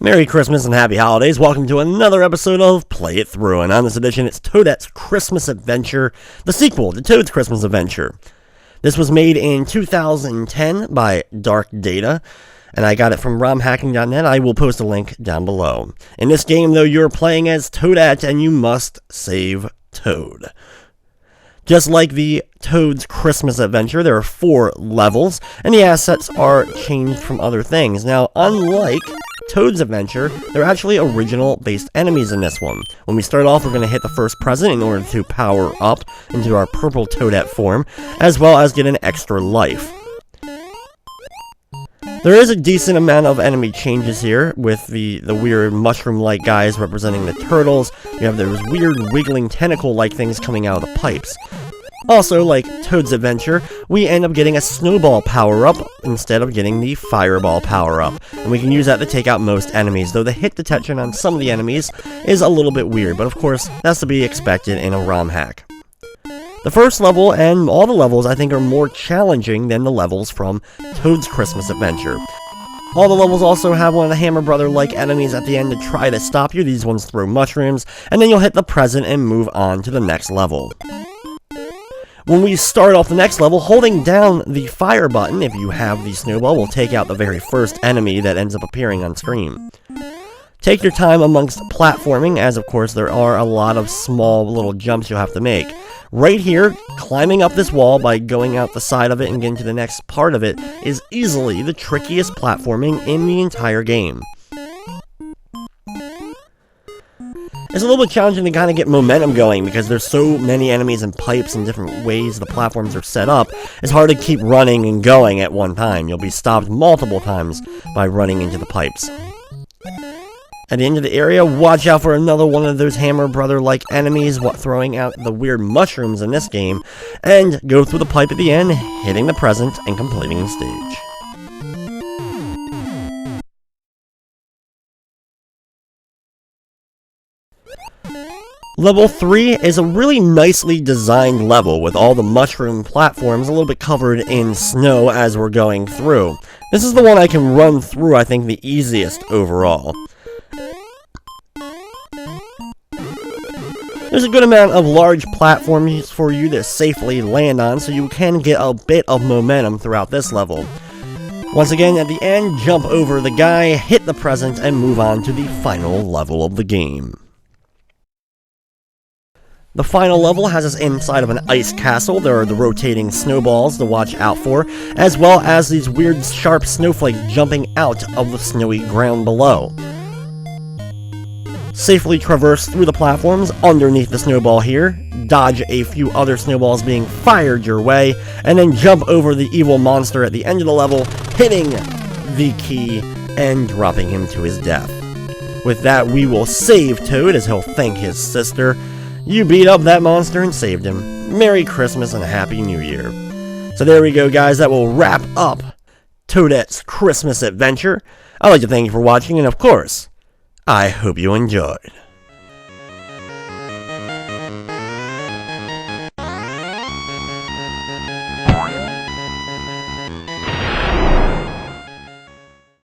Merry Christmas and Happy Holidays. Welcome to another episode of Play It Through. And on this edition, it's Toadette's Christmas Adventure, the sequel to Toad's Christmas Adventure. This was made in 2010 by Dark Data, and I got it from romhacking.net. I will post a link down below. In this game, though, you're playing as Toadette, and you must save Toad. Just like the Toad's Christmas Adventure, there are 4 levels, and the assets are changed from other things. Now, unlike Toad's Adventure, there are actually original-based enemies in this one. When we start off, we're going to hit the first present in order to power up into our purple Toadette form, as well as get an extra life. There is a decent amount of enemy changes here, with the weird mushroom-like guys representing the turtles. You have those weird wiggling tentacle-like things coming out of the pipes. Also, like Toad's Adventure, we end up getting a snowball power-up instead of getting the fireball power-up. And we can use that to take out most enemies, though the hit detection on some of the enemies is a little bit weird, but of course, that's to be expected in a ROM hack. The first level, and all the levels, I think are more challenging than the levels from Toad's Christmas Adventure. All the levels also have one of the Hammer Brother-like enemies at the end to try to stop you. These ones throw mushrooms, and then you'll hit the present and move on to the next level. When we start off the next level, holding down the fire button, if you have the snowball, will take out the very first enemy that ends up appearing on screen. Take your time amongst platforming, as of course there are a lot of small little jumps you'll have to make. Right here, climbing up this wall by going out the side of it and getting to the next part of it is easily the trickiest platforming in the entire game. It's a little bit challenging to kind of get momentum going because there's so many enemies and pipes and different ways the platforms are set up. It's hard to keep running and going at one time. You'll be stopped multiple times by running into the pipes. At the end of the area, watch out for another one of those Hammer Brother-like enemies throwing out the weird mushrooms in this game, and go through the pipe at the end, hitting the present and completing the stage. Level 3 is a really nicely designed level with all the mushroom platforms a little bit covered in snow as we're going through. This is the one I can run through, I think, the easiest overall. There's a good amount of large platforms for you to safely land on, so you can get a bit of momentum throughout this level. Once again, at the end, jump over the guy, hit the present, and move on to the final level of the game. The final level has us inside of an ice castle. There are the rotating snowballs to watch out for, as well as these weird sharp snowflakes jumping out of the snowy ground below. Safely traverse through the platforms underneath the snowball here, dodge a few other snowballs being fired your way, and then jump over the evil monster at the end of the level, hitting the key and dropping him to his death. With that, we will save Toad as he'll thank his sister. You beat up that monster and saved him. Merry Christmas and Happy New Year. So there we go, guys. That will wrap up Toadette's Christmas Adventure. I'd like to thank you for watching, and of course, I hope you enjoyed.